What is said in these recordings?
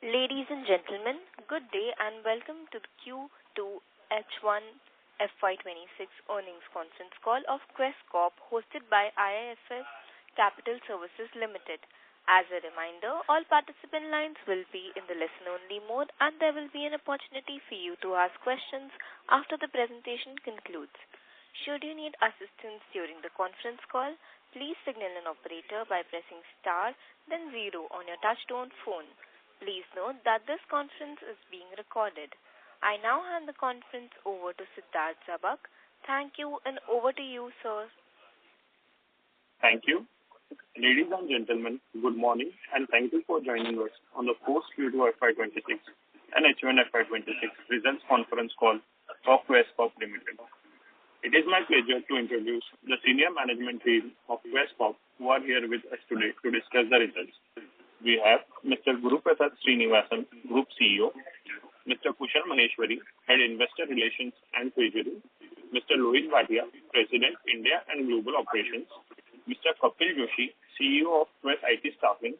Ladies and gentlemen, good day and welcome to the Q2H1FY26 earnings conference call of Quess Corp hosted by IIFL Capital Services Limited. As a reminder, all participant lines will be in the listen-only mode and there will be an opportunity for you to ask questions after the presentation concludes. Should you need assistance during the conference call, please signal an operator by pressing star then 0 on your touch-tone phone. Please note that this conference is being recorded. I now hand the conference over to Siddharth Zabak. Thank you and over to you, sir. Thank you. Ladies and gentlemen, good morning and thank you for joining us on the post Q2FY26 and H1FY26 results conference call of Quess Corp Limited. It is my pleasure to introduce the senior management team of Quess Corp who are here with us today to discuss the results. We have Mr. Guru Prasad Srinivasan, Group CEO, Mr. Kushal Maheshwari, Head Investor Relations and Treasury, Mr. Lohit Bhatia, President, India and Global Operations, Mr. Kapil Joshi, CEO of Quess IT Staffing,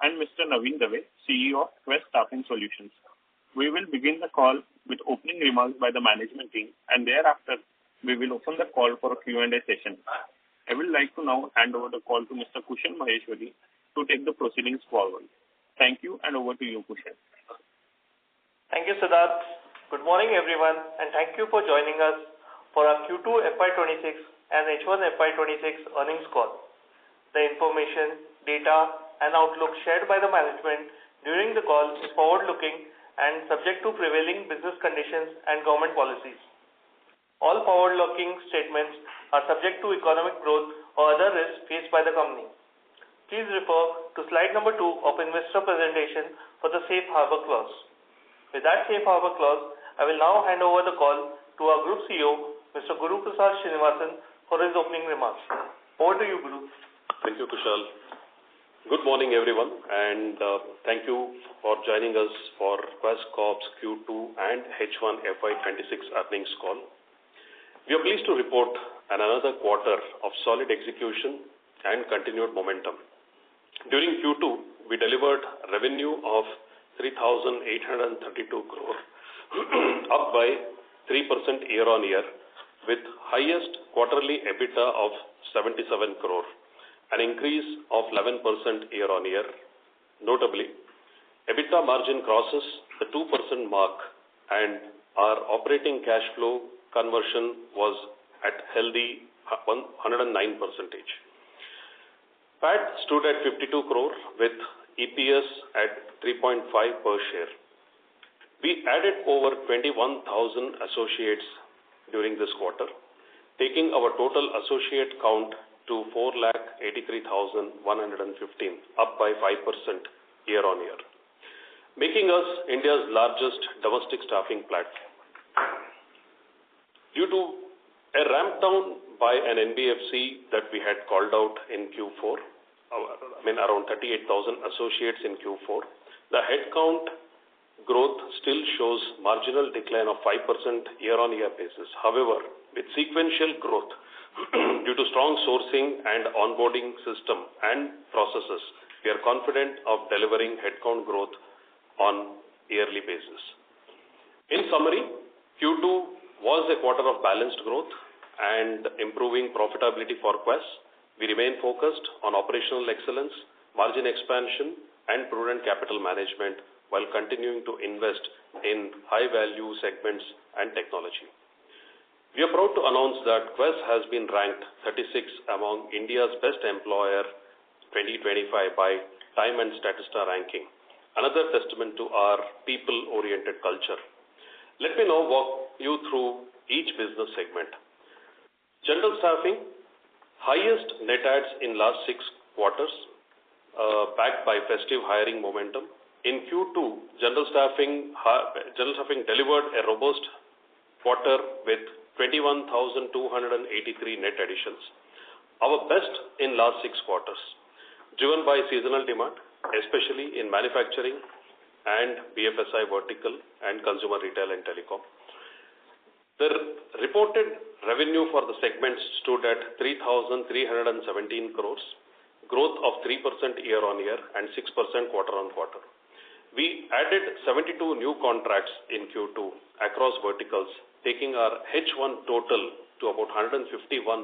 and Mr. Naveen Dave, CEO of Quess Staffing Solutions. We will begin the call with opening remarks by the management team and thereafter we will open the call for a Q&A session. I would like to now hand over the call to Mr. Kushal Maheshwari to take the proceedings forward. Thank you and over to you, Kushal. Thank you, Siddharth. Good morning, everyone, and thank you for joining us for our Q2 FY26 and H1 FY26 earnings call. The information, data, and outlook shared by the management during the call is forward-looking and subject to prevailing business conditions and government policies. All forward-looking statements are subject to economic growth or other risks faced by the company. Please refer to slide number 2 of investor presentation for the safe harbor clause. With that safe harbor clause, I will now hand over the call to our Group CEO, Mr. Guru Prasad Srinivasan, for his opening remarks. Over to you, Guru. Thank you, Kushal. Good morning, everyone, and thank you for joining us for Quess Corp's Q2 and H1 FY26 earnings call. We are pleased to report another quarter of solid execution and continued momentum. During Q2, we delivered revenue of 3,832 crore, up by 3% year-on-year, with highest quarterly EBITDA of 77 crore, an increase of 11% year-on-year. Notably, EBITDA margin crosses the 2% mark and our operating cash flow conversion was at healthy 109%. PAT stood at 52 crore with EPS at 3.5 per share. We added over 21,000 associates during this quarter, taking our total associate count to 4,83,115, up by 5% year-on-year, making us India's largest domestic staffing platform. Due to a ramp down by an NBFC that we had called out in Q4, around 38,000 associates in Q4, the headcount growth still shows marginal decline of 5% year-on-year basis. However, with sequential growth due to strong sourcing and onboarding system and processes, we are confident of delivering headcount growth on yearly basis. In summary, Q2 was a quarter of balanced growth and improving profitability for Quess. We remain focused on operational excellence, margin expansion, and prudent capital management while continuing to invest in high-value segments and technology. We are proud to announce that Quess has been ranked 36 among India's best employer 2025 by Time and Statista ranking, another testament to our people-oriented culture. Let me now walk you through each business segment. General staffing, highest net adds in last 6 quarters, backed by festive hiring momentum. In Q2, general staffing delivered a robust quarter with 21,283 net additions, our best in last 6 quarters, driven by seasonal demand, especially in manufacturing and BFSI vertical and consumer retail and telecom. The reported revenue for the segment stood at 3,317 crores, growth of 3% year-on-year and 6% quarter-on-quarter. We We added 72 new contracts in Q2 across verticals, taking our H1 total to about 151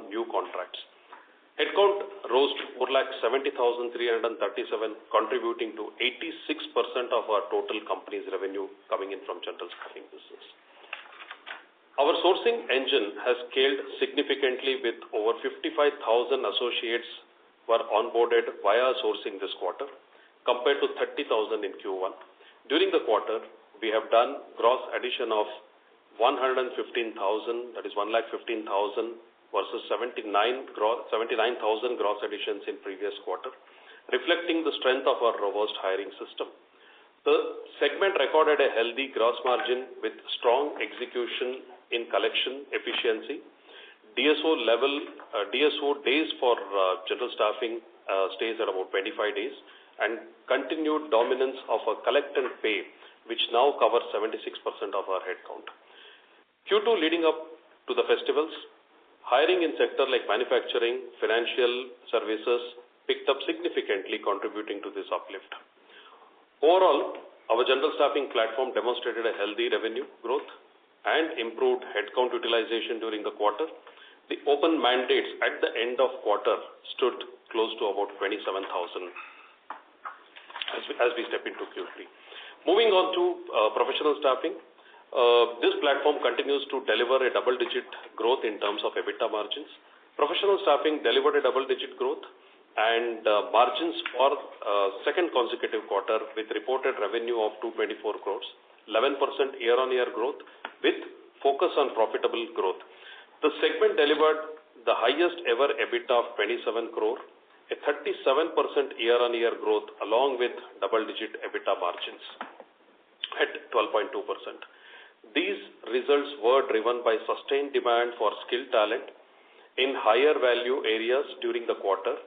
new contracts. Headcount rose to 4,70,337, contributing to 86% of our total company's revenue coming in from general staffing business. Our sourcing engine has scaled significantly with over 55,000 associates were onboarded via sourcing this quarter, compared to 30,000 in Q1. During the quarter, we have done gross addition of 115,000, that is 1,15,000 versus 79,000 gross additions in previous quarter, reflecting the strength of our robust hiring system. The segment recorded a healthy gross margin with strong execution in collection efficiency. DSO days for general staffing stays at about 25 days, and continued dominance of a collect and pay, which now covers 76% of our headcount. Q2 leading up to the festivals, hiring in sector like manufacturing, financial services picked up significantly, contributing to this uplift. Overall, our general staffing platform demonstrated a healthy revenue growth and improved headcount utilization during the quarter. The open mandates at the end of quarter stood close to about 27,000 as we step into Q3. Moving on to professional staffing, this platform continues to deliver a double-digit growth in terms of EBITDA margins. Professional staffing delivered a double-digit growth and margins for second consecutive quarter with reported revenue of 224 crores, 11% year-on-year growth with focus on profitable growth. The segment delivered the highest ever EBITDA of 27 crore, a 37% year-on-year growth along with double-digit EBITDA margins at 12.2%. These results were driven by sustained demand for skilled talent in higher value areas during the quarter,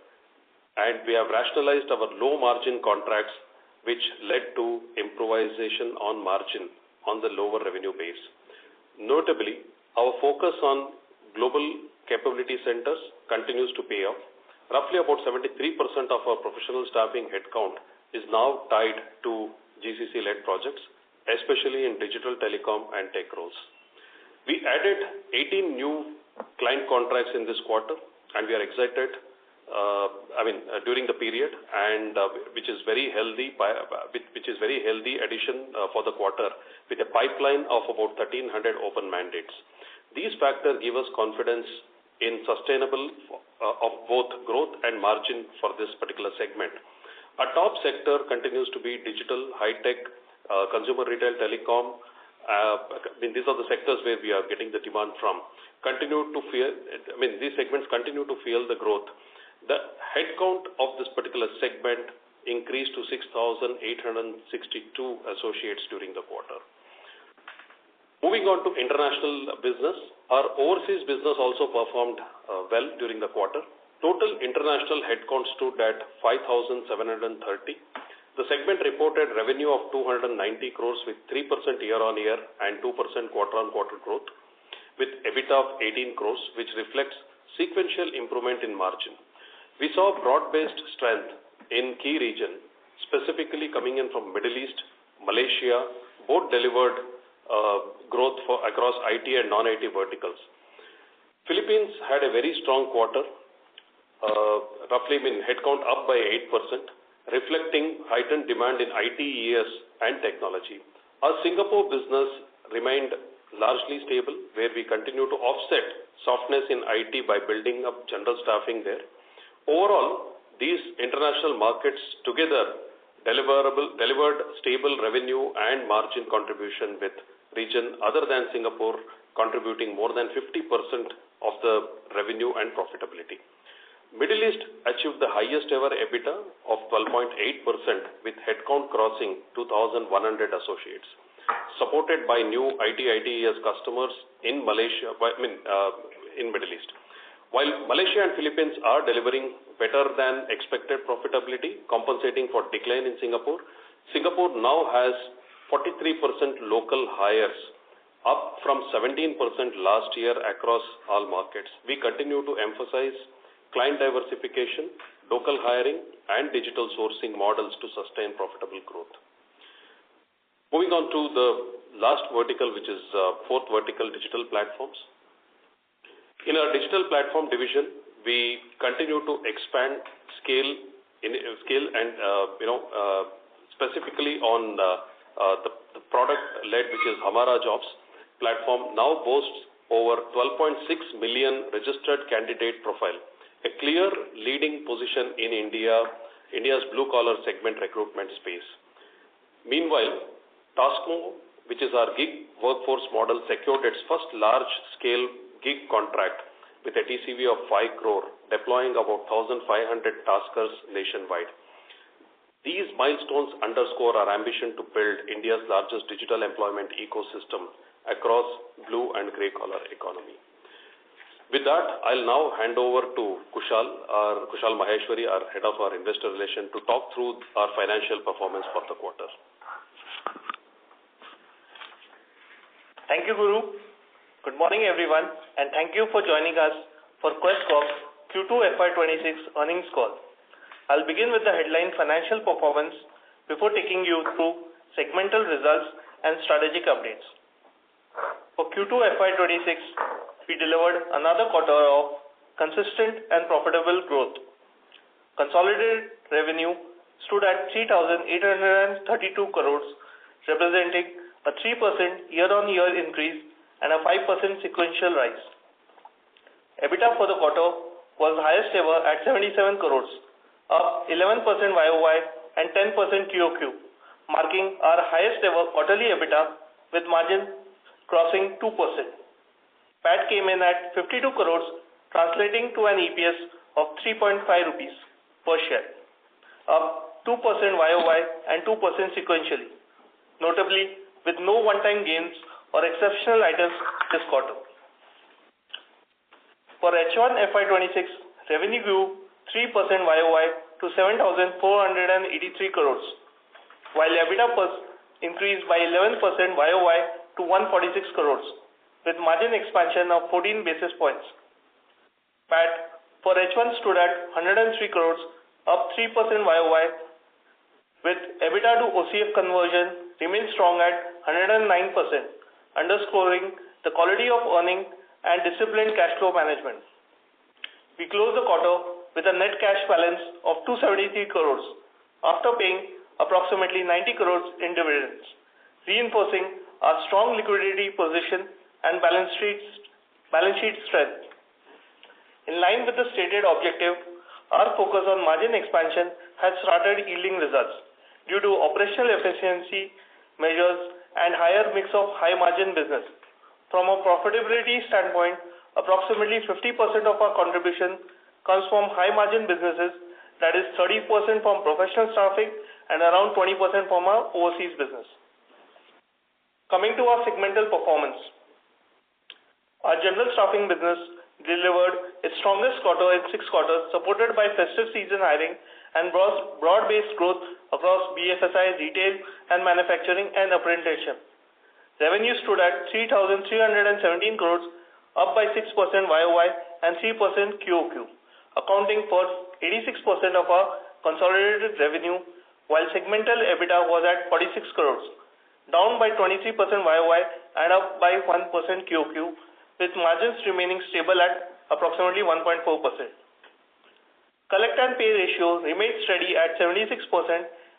and we have rationalized our low margin contracts, which led to improvisation on margin on the lower revenue base. Notably, our focus on global capability centers continues to pay off. Roughly about 73% of our professional staffing headcount is now tied to GCC-led projects, especially in digital telecom and tech roles. We added 18 new client contracts in this quarter, and we are excited during the period, and which is very healthy addition for the quarter, with a pipeline of about 1,300 open mandates. These factors give us confidence in sustainable of both growth and margin for this particular segment. Our top sector continues to be digital, high-tech, consumer retail, telecom. These are the sectors where we are getting the demand from. These segments continue to fuel the growth. The headcount of this particular segment increased to 6,862 associates during the quarter. Moving on to international business, our overseas business also performed well during the quarter. Total international headcount stood at 5,730. The segment reported revenue of 290 crores with 3% year-on-year and 2% quarter-on-quarter growth, with EBITDA of 18 crores, which reflects sequential improvement in margin. We saw broad-based strength in key regions, specifically coming in from Middle East, Malaysia. Both delivered growth across IT and non-IT verticals. Philippines had a very strong quarter, headcount up by 8%, reflecting heightened demand in IT, ES, and technology. Our Singapore business remained largely stable, where we continue to offset softness in IT by building up general staffing there. Overall, these international markets together delivered stable revenue and margin contribution, with region other than Singapore contributing more than 50% of the revenue and profitability. Middle East achieved the highest ever EBITDA of 12.8%, with headcount crossing 2,100 associates, supported by new IT/ITES customers in Malaysia, in Middle East. While Malaysia and Philippines are delivering better than expected profitability, compensating for decline in Singapore, Singapore now has 43% local hires, up from 17% last year across all markets. We continue to emphasize client diversification, local hiring, and digital sourcing models to sustain profitable growth. Moving on to the last vertical, which is fourth vertical, digital platforms. In our digital platform division, we continue to expand scale and specifically on the product-led, which is Hamara Jobs platform, now boasts over 12.6 million registered candidate profile, a clear leading position in India's blue-collar segment recruitment space. Meanwhile, Taskmo, which is our gig workforce model, secured its first large-scale gig contract with a TCV of 5 crore, deploying about 1,500 taskers nationwide. These milestones underscore our ambition to build India's largest digital employment ecosystem across blue and grey collar economy. With that, I'll now hand over to Kushal Maheshwari, our head of our investor relation, to talk through our financial performance for the quarter. Thank you, Guru. Good morning, everyone, and thank you for joining us for Quess Corp Q2FY26 earnings call. I'll begin with the headline financial performance before taking you through segmental results and strategic updates. For Q2FY26, we delivered another quarter of consistent and profitable growth. Consolidated revenue stood at 3,832 crores, representing a 3% year-on-year increase and a 5% sequential rise. EBITDA for the quarter was highest ever at 77 crores, up 11% YOY and 10% QOQ, marking our highest ever quarterly EBITDA with margin crossing 2%. PAT came in at 52 crores, translating to an EPS of 3.5 rupees per share, up 2% YOY and 2% sequentially, notably with no one-time gains or exceptional items this quarter. For H1 FY26, revenue grew 3% YOY to 7,483 crores, while EBITDA increased by 11% YOY to 146 crores, with margin expansion of 14 basis points. PAT for H1 stood at 103 crores, up 3% YOY, with EBITDA to OCF conversion remains strong at 109%, underscoring the quality of earning and disciplined cash flow management. We closed the quarter with a net cash balance of 273 crores after paying approximately 90 crores in dividends, reinforcing our strong liquidity position and balance sheet strength. In line with the stated objective, our focus on margin expansion has started yielding results due to operational efficiency measures and higher mix of high-margin business. From a profitability standpoint, approximately 50% of our contribution comes from high-margin businesses, that is 30% from professional staffing and around 20% from our overseas business. Coming to our segmental performance, our general staffing business delivered its strongest quarter in 6 quarters, supported by festive season hiring and broad-based growth across BFSI, retail, and manufacturing and apprenticeship. Revenue stood at 3,317 crores, up by 6% YOY and 3% QOQ, accounting for 86% of our consolidated revenue, while segmental EBITDA was at 46 crores, down by 23% YOY and up by 1% QOQ, with margins remaining stable at approximately 1.4%. Collect and pay ratio remains steady at 76%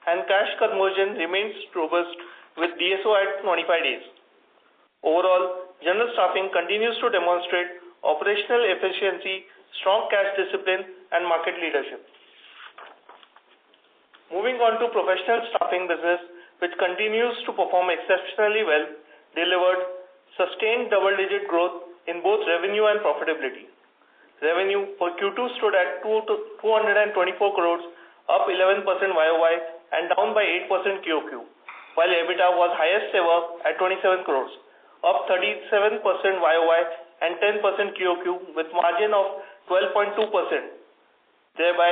and cash conversion remains robust with DSO at 25 days. Overall, general staffing continues to demonstrate operational efficiency, strong cash discipline, and market leadership. Moving on to professional staffing business, which continues to perform exceptionally well, delivered sustained double-digit growth in both revenue and profitability. Revenue for Q2 stood at 224 crores, up 11% YOY and down by 8% QOQ, while EBITDA was highest ever at 27 crores, up 37% YOY and 10% QOQ with margin of 12.2%, thereby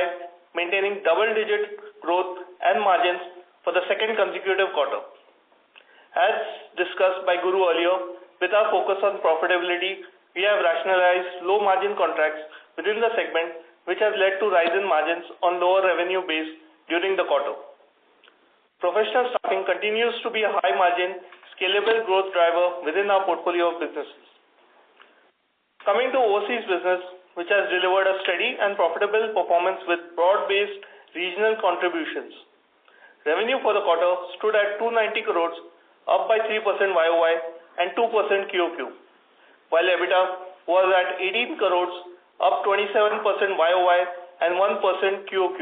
maintaining double-digit growth and margins for the second consecutive quarter. As discussed by Guru earlier, with our focus on profitability, we have rationalized low-margin contracts within the segment, which has led to rise in margins on lower revenue base during the quarter. Professional staffing continues to be a high-margin, scalable growth driver within our portfolio of businesses. Coming to overseas business, which has delivered a steady and profitable performance with broad-based regional contributions. Revenue for the quarter stood at 290 crores, up by 3% YOY and 2% QOQ, while EBITDA was at 18 crores, up 27% YOY and 1% QOQ,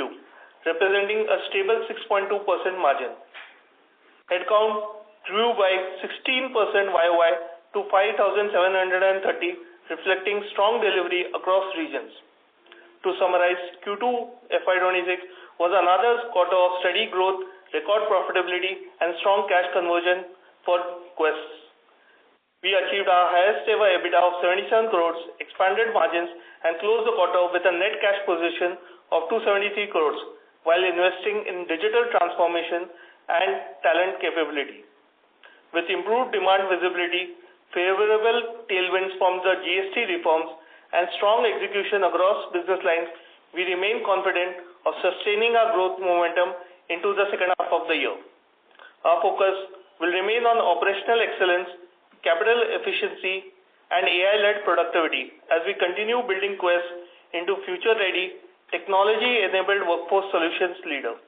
representing a stable 6.2% margin. Headcount grew by 16% YOY to 5,730, reflecting strong delivery across regions. To summarize, Q2 FY26 was another quarter of steady growth, record profitability, and strong cash conversion for Quess. We achieved our highest ever EBITDA of 77 crores, expanded margins, and closed the quarter with a net cash position of 273 crores, while investing in digital transformation and talent capability. With improved demand visibility, favorable tailwinds from the GST reforms, and strong execution across business lines, we remain confident of sustaining our growth momentum into the second half of the year. Our focus will remain on operational excellence, capital efficiency, and AI-led productivity as we continue building Quess into future-ready, technology-enabled workforce solutions leader.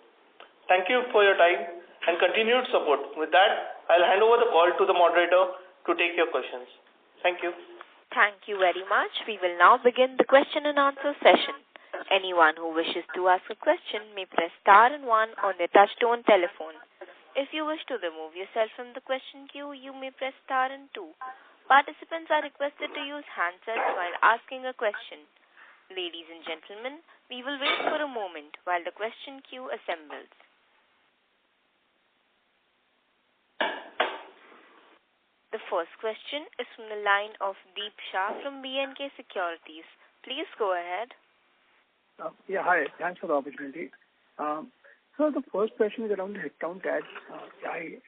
Thank you for your time and continued support. With that, I'll hand over the call to the moderator to take your questions. Thank you. Thank you very much. We will now begin the question and answer session. Anyone who wishes to ask a question may press star and 1 on their touchtone telephone. If you wish to remove yourself from the question queue, you may press star and 2. Participants are requested to use handsets while asking a question. Ladies and gentlemen, we will wait for a moment while the question queue assembles. The first question is from the line of Deep Shah from B&K Securities. Please go ahead. Hi. Thanks for the opportunity. So the first question is around the headcount adds. I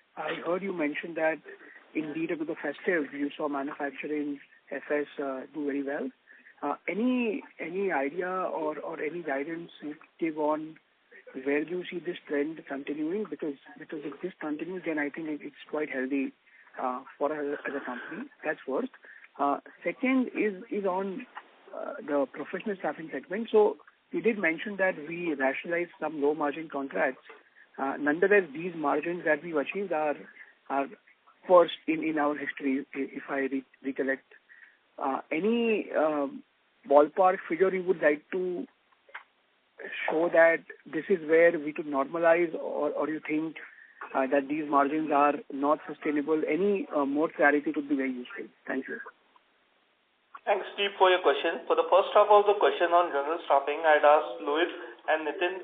heard you mention that indeed with the festive, you saw manufacturing, FS do very well. Any idea or any guidance you give on where do you see this trend continuing? Because if this continues, then I think it's quite healthy for us as a company. That's first. Second is on the professional staffing segment. So you did mention that we rationalized some low margin contracts. Nonetheless, these margins that we've achieved are first in our history, if I recollect. Any ballpark figure you would like to show that this is where we could normalize, or you think that these margins are not sustainable? Any more clarity would be very useful. Thank you. Thanks, Steve, for your question. For the first half of the question on general staffing, I'd ask Louis and Nitin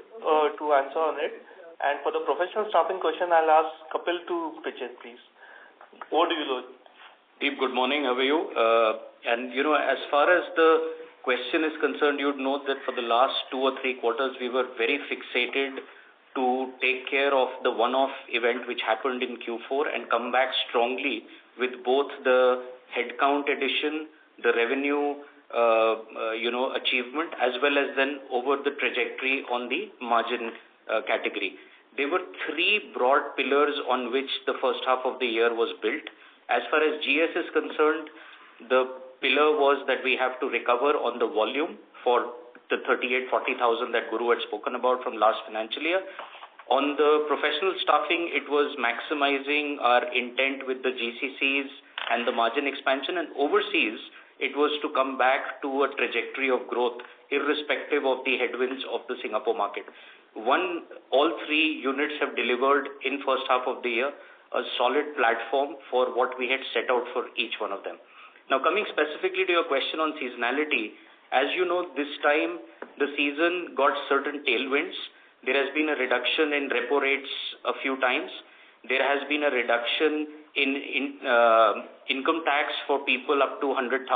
to answer on it. And for the professional staffing question, I'll ask Kapil to pitch in, please. Over to you, Louis. Steve, good morning. How are you? As far as the question is concerned, you'd note that for the last 2 or 3 quarters, we were very fixated to take care of the one-off event which happened in Q4 and come back strongly with both the headcount addition, the revenue, achievement, as well as then over the trajectory on the margin category. There were 3 broad pillars on which the first half of the year was built. As far as GS is concerned, the pillar was that we have to recover on the volume for the 38,000-40,000 that Guru had spoken about from last financial year. On the professional staffing, it was maximizing our intent with the GCCs and the margin expansion, and overseas, it was to come back to a trajectory of growth irrespective of the headwinds of the Singapore market. All 3 units have delivered in first half of the year a solid platform for what we had set out for each one of them. Now, coming specifically to your question on seasonality, as you know, this time the season got certain tailwinds. There has been a reduction in repo rates a few times. There has been a reduction in income tax for people up to 100,000,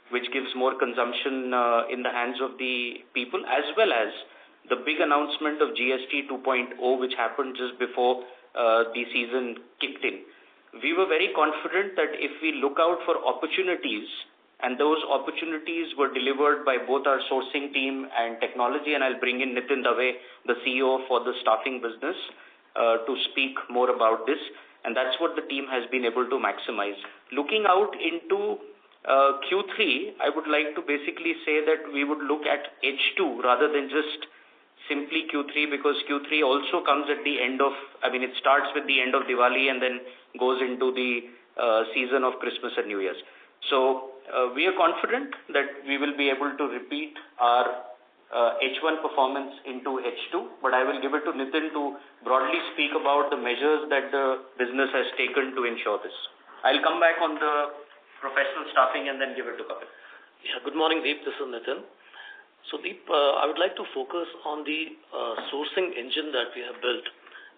which gives more consumption in the hands of the people, as well as the big announcement of GST 2.0, which happened just before the season kicked in. We were very confident that if we look out for opportunities, and those opportunities were delivered by both our sourcing team and technology, and I'll bring in Nitin Dave, the CEO for the staffing business, to speak more about this, and that's what the team has been able to maximize. Looking out into Q3, I would like to basically say that we would look at H2 rather than just simply Q3, because Q3 also comes at the end of, it starts with the end of Diwali and then goes into the season of Christmas and New Year's. So we are confident that we will be able to repeat our H1 performance into H2, but I will give it to Nitin to broadly speak about the measures that the business has taken to ensure this. I'll come back on the professional staffing and then give it to Kapil. Yeah, good morning, Deep. This is Nitin. So, Deep, I would like to focus on the sourcing engine that we have built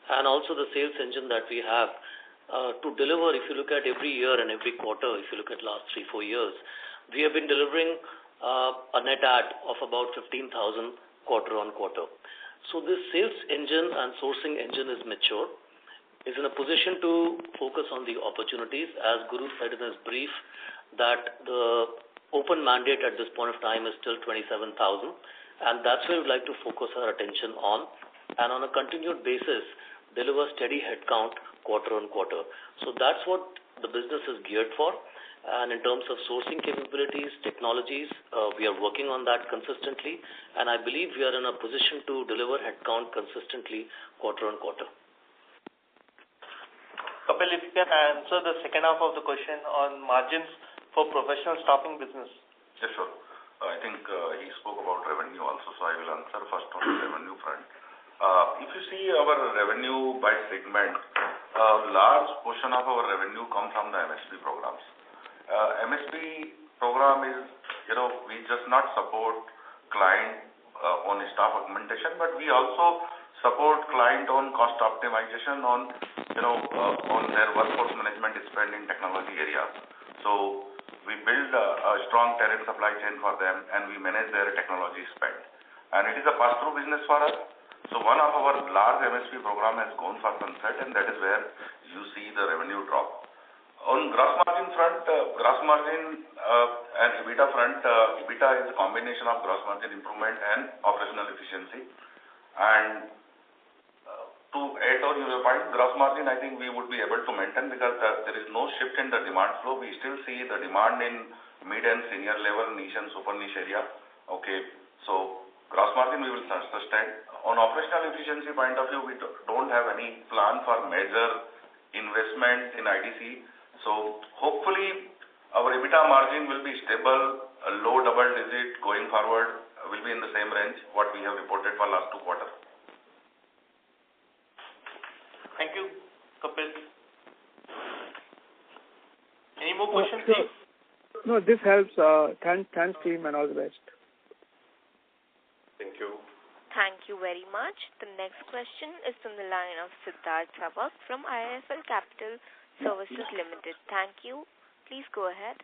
and also the sales engine that we have to deliver. If you look at every year and every quarter, if you look at last 3-4 years, we have been delivering a net add of about 15,000 quarter on quarter. So this sales engine and sourcing engine is mature, is in a position to focus on the opportunities. As Guru said in his brief, that the open mandate at this point of time is still 27,000, and that's where we'd like to focus our attention on, and on a continued basis deliver steady headcount quarter on quarter. So that's what the business is geared for. And in terms of sourcing capabilities, technologies, we are working on that consistently, and I believe we are in a position to deliver headcount consistently quarter on quarter. Kapil, if you can answer the second half of the question on margins for professional staffing business. Yes, sure. I think he spoke about revenue also, so I will answer first on the revenue front. If you see our revenue by segment, a large portion of our revenue comes from the MSP programs. MSP program is, we just not support client on staff augmentation, but we also support client on cost optimization on their workforce management spend in technology areas. So we build a strong talent supply chain for them, and we manage their technology spend. And it is a pass-through business for us. So one of our large MSP program has gone for sunset, and that is where you see the revenue drop. On gross margin front, gross margin and EBITDA front, EBITDA is a combination of gross margin improvement and operational efficiency. And to add on your point, gross margin, I think we would be able to maintain because there is no shift in the demand flow. We still see the demand in mid and senior level, niche and super niche area. Okay, so gross margin we will sustain. On operational efficiency point of view, we don't have any plan for major investment in IDC. So hopefully our EBITDA margin will be stable, a low double digit going forward, will be in the same range what we have reported for last 2 quarters. Thank you, Kapil. Any more questions, please? No, this helps. Thanks team, and all the best. Thank you. Thank you very much. The next question is from the line of Siddharth Sabak from IIFL Capital Services Limited. Thank you. Please go ahead.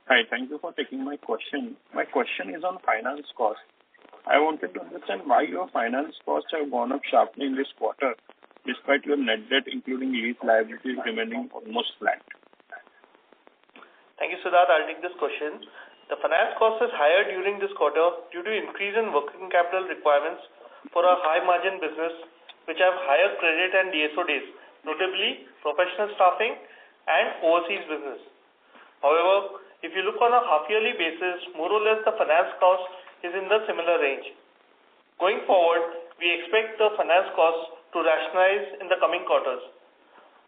Hi, thank you for taking my question. My question is on finance cost. I wanted to understand why your finance costs have gone up sharply in this quarter, despite your net debt, including lease liabilities, remaining almost flat. Thank you, Siddharth. I'll take this question. The finance cost is higher during this quarter due to increase in working capital requirements for a high margin business, which have higher credit and DSO days, notably professional staffing and overseas business. However, if you look on a half-yearly basis, more or less the finance cost is in the similar range. Going forward, we expect the finance cost to rationalize in the coming quarters.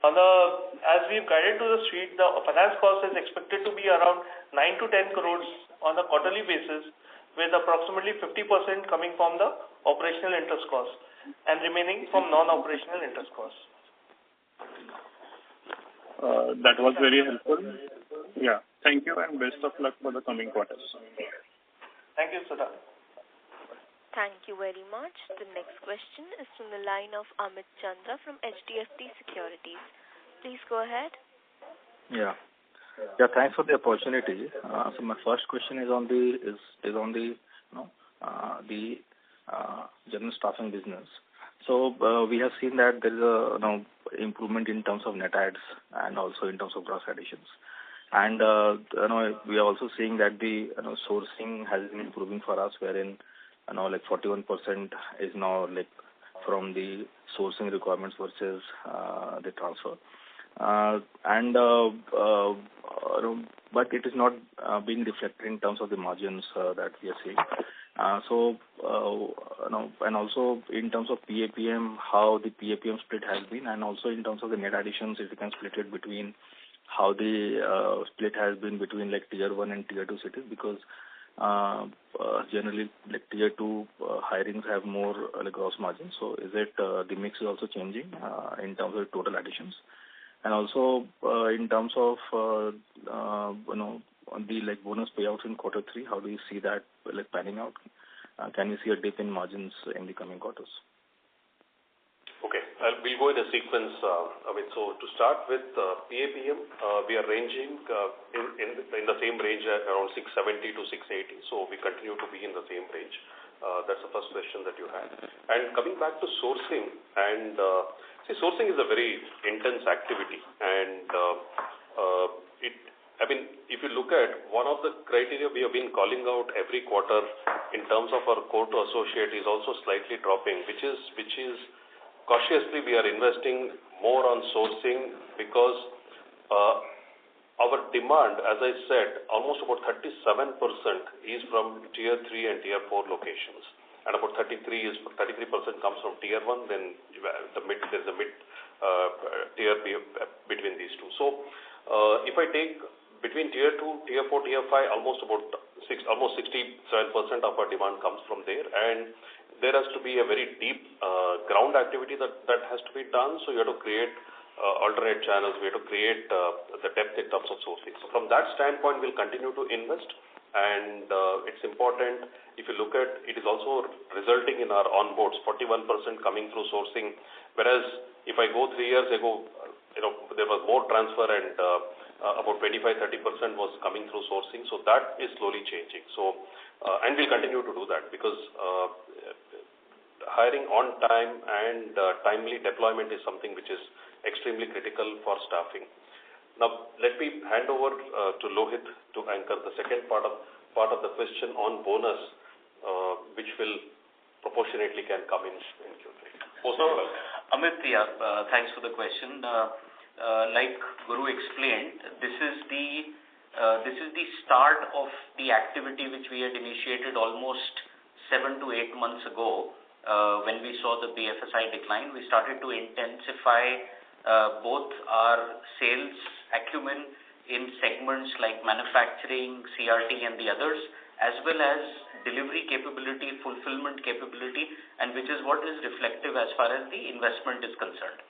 As we've guided to the street, the finance cost is expected to be around 9 to 10 crores on a quarterly basis, with approximately 50% coming from the operational interest costs and remaining from non-operational interest costs. That was very helpful. Yeah. Thank you and best of luck for the coming quarters. Thank you, Siddharth. Thank you very much. The next question is from the line of Amit Chandra from HDFC Securities. Please go ahead. Yeah, thanks for the opportunity. So my first question is on the general staffing business. So we have seen that there is a improvement in terms of net adds and also in terms of gross additions. And we are also seeing that the sourcing has been improving for us, wherein like 41% is now like from the sourcing requirements versus the transfer. But it is not being reflected in terms of the margins that we are seeing. And also in terms of PAPM, how the PAPM split has been, and also in terms of the net additions, if you can split it between how the split has been between like tier 1 and tier 2 cities, because generally like tier 2 hirings have more gross margins. So is it the mix is also changing in terms of total additions? And also in terms of on the like bonus payouts in quarter 3, how do you see that like panning out? Can you see a dip in margins in the coming quarters? Okay, we'll go in a sequence. So to start with PAPM, we are ranging in the same range around 670 to 680. So we continue to be in the same range. That's the first question that you had. And coming back to sourcing, and sourcing is a very intense activity, and if you look at one of the criteria we have been calling out every quarter in terms of our core to associate is also slightly dropping, which is cautiously we are investing more on sourcing because our demand, as I said, almost about 37% is from tier 3 and tier 4 locations, and about 33% comes from tier 1. Then there's a mid tier between these two. So if I take between tier 2, tier 4, tier 5, almost 67% of our demand comes from there, and there has to be a very deep ground activity that has to be done. So you have to create alternate channels. We have to create the depth in terms of sourcing. So from that standpoint, we'll continue to invest, and it's important. If you look at it, is also resulting in our onboards, 41% coming through sourcing, whereas if I go 3 years ago, there was more transfer and about 25-30% was coming through sourcing. So that is slowly changing. So and we'll continue to do that because hiring on time and timely deployment is something which is extremely critical for staffing. Now, let me hand over to Lohit to anchor the second part of the question on bonus, which will proportionately can come in Q3. So, Amit, thanks for the question. Like Guru explained, this is the start of the activity which we had initiated almost 7 to 8 months ago. When we saw the BFSI decline, we started to intensify both our sales acumen in segments like manufacturing, CRT and the others, as well as delivery capability, fulfillment capability, and which is what is reflective as far as the investment is concerned.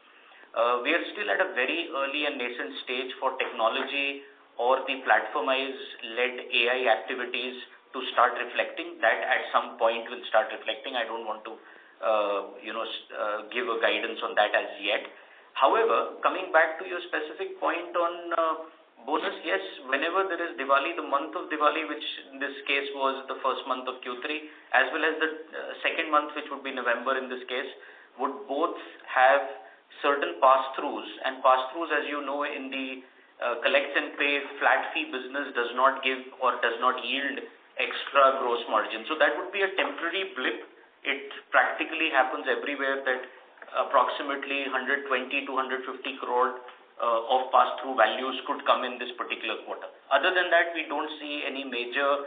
We are still at a very early and nascent stage for technology or the platformized-led AI activities to start reflecting. That at some point will start reflecting. I don't want to give a guidance on that as yet. However, coming back to your specific point on bonus, yes, whenever there is Diwali, the month of Diwali, which in this case was the first month of Q3, as well as the second month, which would be November in this case, would both have certain pass-throughs. And pass-throughs, as you know, in the collect and pay flat fee business does not give or does not yield extra gross margin. So that would be a temporary blip. It practically happens everywhere that approximately 120 to 150 crore of pass-through values could come in this particular quarter. Other than that, we don't see any major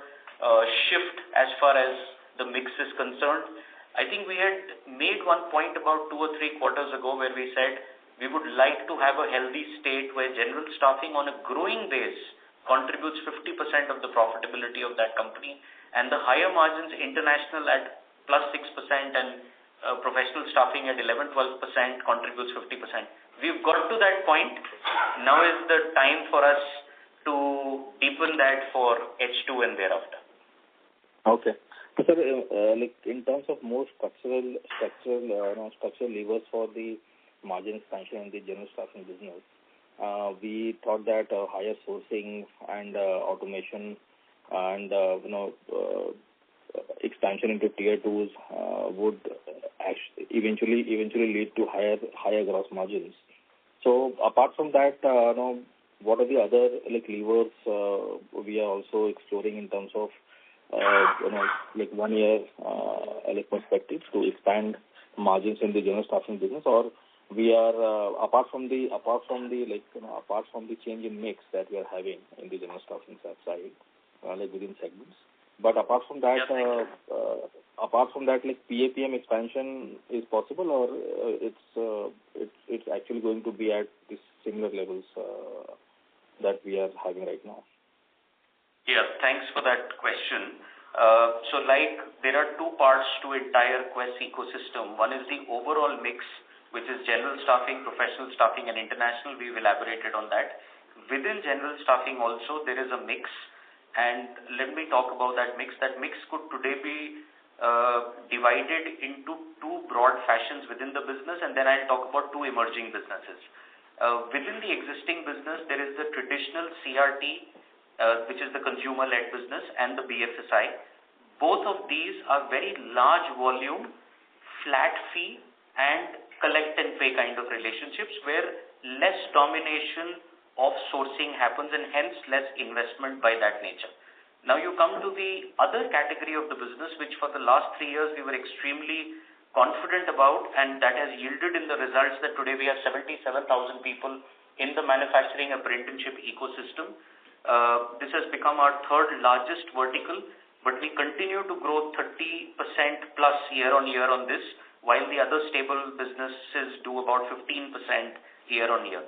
shift as far as the mix is concerned. I think we had made one point about 2 or 3 quarters ago where we said we would like to have a healthy state where general staffing on a growing base contributes 50% of the profitability of that company, and the higher margins international at plus 6% and professional staffing at 11-12% contributes 50%. We've got to that point. Now is the time for us to deepen that for H2 and thereafter. Okay. So, sir, like in terms of more structural levers for the margin expansion in the general staffing business, we thought that higher sourcing and automation and expansion into tier 2s would actually eventually lead to higher gross margins. So apart from that, what are the other like levers we are also exploring in terms of like 1 year like perspective to expand margins in the general staffing business, or we are apart from the change in mix that we are having in the general staffing side, within segments. But apart from that, like PAPM expansion is possible, or it's actually going to be at this similar levels that we are having right now. Yeah, thanks for that question. So there are two parts to entire Quess ecosystem. One is the overall mix, which is general staffing, professional staffing, and international. We've elaborated on that. Within general staffing also, there is a mix. And let me talk about that mix. That mix could today be divided into two broad fashions within the business, and then I'll talk about two emerging businesses. Within the existing business, there is the traditional CRT, which is the consumer-led business, and the BFSI. Both of these are very large volume, flat fee, and collect and pay kind of relationships where less domination of sourcing happens and hence less investment by that nature. Now you come to the other category of the business, which for the last 3 years we were extremely confident about, and that has yielded in the results that today we have 77,000 people in the manufacturing apprenticeship ecosystem. This has become our third largest vertical, but we continue to grow 30% plus year on year on this, while the other stable businesses do about 15% year on year.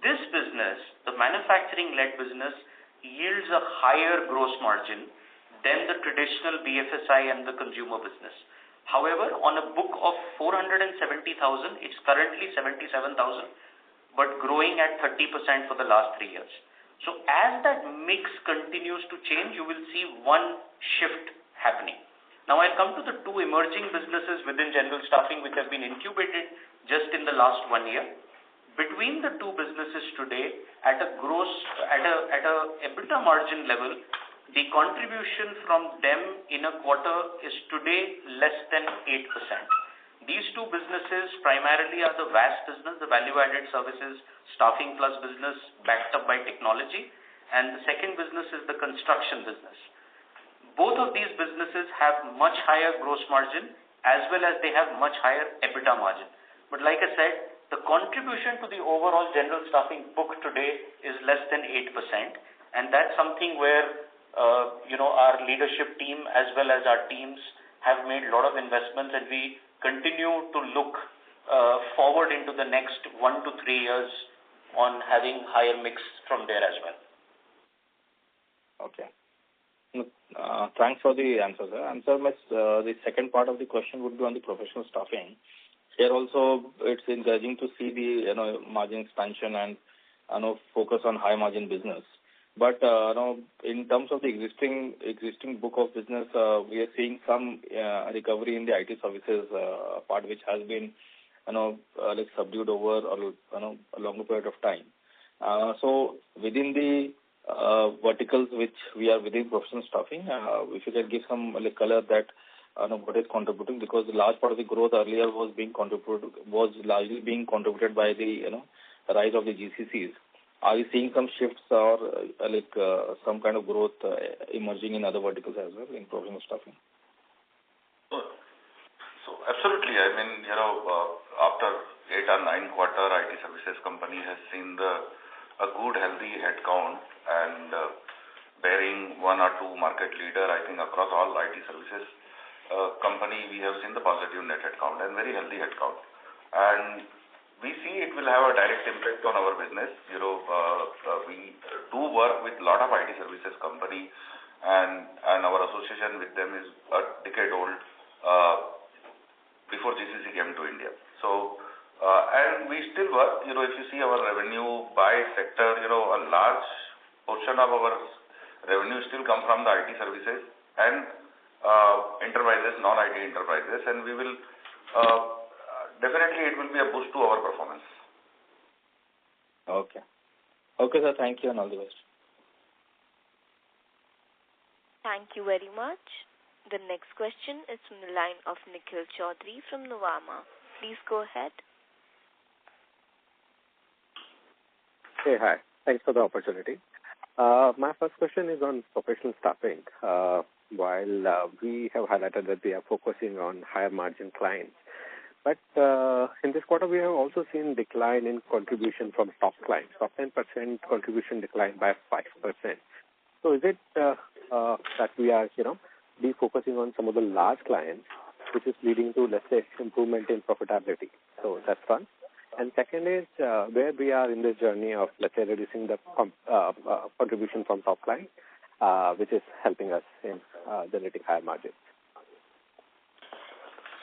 This business, the manufacturing-led business, yields a higher gross margin than the traditional BFSI and the consumer business. However, on a book of 470,000, it's currently 77,000, but growing at 30% for the last 3 years. So as that mix continues to change, you will see one shift happening. Now I'll come to the two emerging businesses within general staffing which have been incubated just in the last 1 year. Between the two businesses today, at a EBITDA margin level, the contribution from them in a quarter is today less than 8%. These two businesses primarily are the VAS business, the value-added services, staffing plus business backed up by technology, and the second business is the construction business. Both of these businesses have much higher gross margin as well as they have much higher EBITDA margin. But like I said, the contribution to the overall general staffing book today is less than 8%, and that's something where our leadership team as well as our teams have made a lot of investments, and we continue to look forward into the next 1 to 3 years on having higher mix from there as well. Okay. Thanks for the answer, sir. And sir, the second part of the question would be on the professional staffing. Here also, it's encouraging to see the margin expansion and focus on high margin business. But in terms of the existing book of business, we are seeing some recovery in the IT services part, which has been subdued over a longer period of time. So within the verticals which we are within professional staffing, if you can give some color that what is contributing, because the large part of the growth earlier was largely being contributed by the rise of the GCCs. Are we seeing some shifts or some kind of growth emerging in other verticals as well in professional staffing? So absolutely. I mean, after 8 or 9 quarter, IT services company has seen a good healthy headcount and bearing 1 or 2 market leader. I think across all IT services company, we have seen the positive net headcount and very healthy headcount. And we see it will have a direct impact on our business. We do work with a lot of IT services company, and our association with them is a decade old before GCC came to India. So, and we still work, if you see our revenue by sector, a large portion of our revenue still come from the IT services and enterprises, non-IT enterprises, and we will definitely it will be a boost to our performance. Okay. Okay, sir. Thank you and all the best. Thank you very much. The next question is from the line of Nikhil Chaudhary from Nuvama. Please go ahead. Hey, hi. Thanks for the opportunity. My first question is on professional staffing. While we have highlighted that we are focusing on higher margin clients, But in this quarter, we have also seen decline in contribution from top clients. Top 10% contribution declined by 5%. So is it that we are, defocusing on some of the large clients, which is leading to, let's say, improvement in profitability? So that's one. And second is where we are in this journey of, let's say, reducing the contribution from top clients, which is helping us in generating higher margins.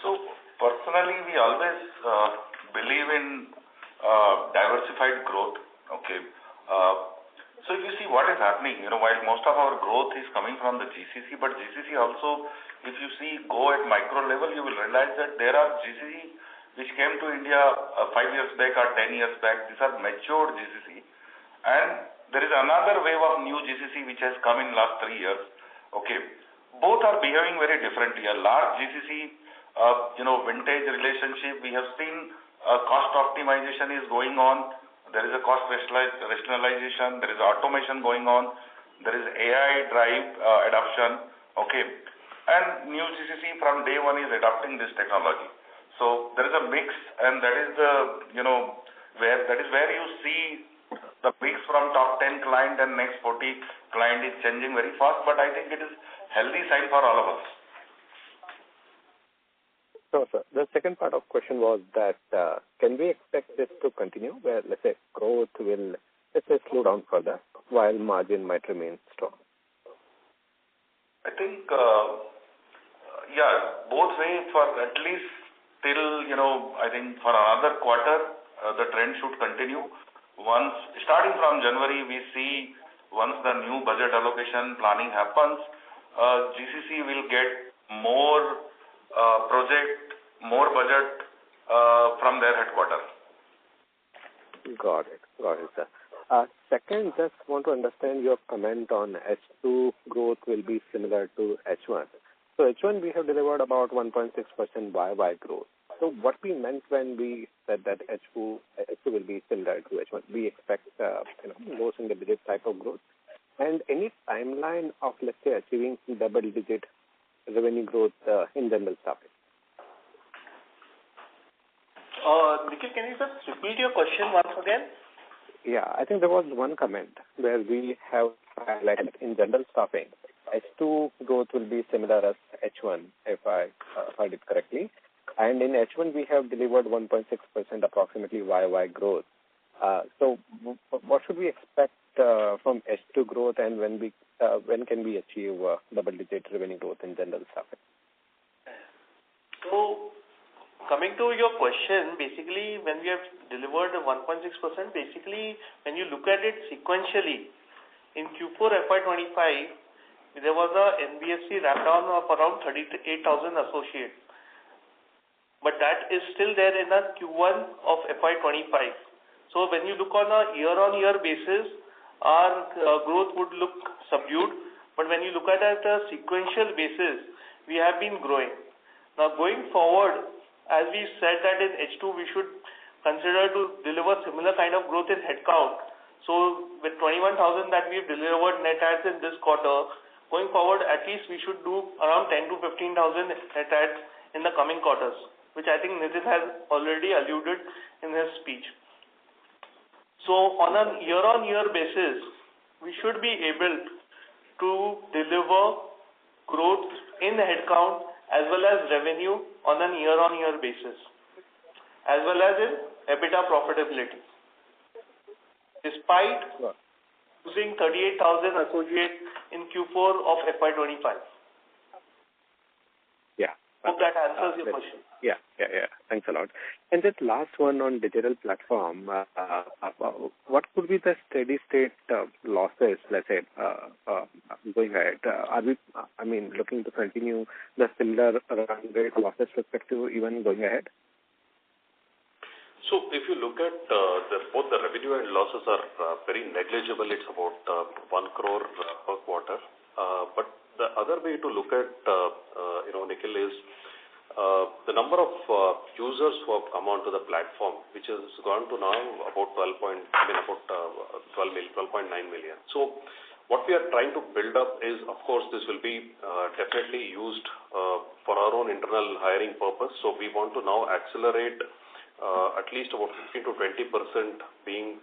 So personally, we always believe in diversified growth. Okay. So if you see what is happening, while most of our growth is coming from the GCC, but GCC also, if you see go at micro level, you will realize that there are GCC which came to India 5 years back or 10 years back. These are matured GCC. And there is another wave of new GCC which has come in last 3 years. Okay. Both are behaving very differently. A large GCC, vintage relationship, we have seen cost optimization is going on. There is a cost rationalization. There is automation going on. There is AI drive adoption. Okay. And new GCC from day one is adopting this technology. So there is a mix, and that is where you see the mix from top 10 client and next 40 client is changing very fast. But I think it is healthy sign for all of us. So, sir, the second part of question was that can we expect this to continue, where, let's say, growth will, let's say, slow down further while margin might remain strong? I think, both ways for at least till, I think for another quarter, the trend should continue. Starting from January, we see once the new budget allocation planning happens, GCC will get more project, more budget from their headquarters. Got it, sir. Second, just want to understand your comment on H2 growth will be similar to H1. So H1 we have delivered about 1.6% YY growth. So what we meant when we said that H2 will be similar to H1, we expect low single digit type of growth. And any timeline of, let's say, achieving double-digit revenue growth in general staffing? Nikhil, can you just repeat your question once again? Yeah, I think there was one comment where we have highlighted in general staffing, H2 growth will be similar as H1, if I heard it correctly. And in H1, we have delivered 1.6% approximately YY growth. So what should we expect from H2 growth, and when can we achieve double-digit revenue growth in general staffing? So, coming to your question, basically, when we have delivered 1.6%, basically, when you look at it sequentially, in Q4 FY25, there was a NBFC ramp down of around 38,000 associates. But that is still there in the Q1 of FY25. So when you look on a year-on-year basis, our growth would look subdued. But when you look at it a sequential basis, we have been growing. Now going forward, as we said that in H2 we should consider to deliver similar kind of growth in headcount. So with 21,000 that we've delivered net adds in this quarter, going forward at least we should do around 10 to 15,000 net adds in the coming quarters, which I think Nitin has already alluded in his speech. So on a year-on-year basis, we should be able to deliver growth in headcount as well as revenue on a year-on-year basis, as well as in EBITDA profitability. Despite losing 38,000 associates in Q4 of FY25. Yeah. Hope that answers your question. Yeah. Thanks a lot. And just last one on digital platform. What could be the steady state losses, let's say, going ahead? Are we, looking to continue the similar run rate losses perspective even going ahead? So if you look at both the revenue and losses are very negligible. It's about 1 crore per quarter. But the other way to look at, Nikhil, is the number of users who have come onto the platform, which has gone to now about 12.9 million. So What we are trying to build up is, of course, this will be definitely used for our own internal hiring purpose. So we want to now accelerate at least about 15 to 20%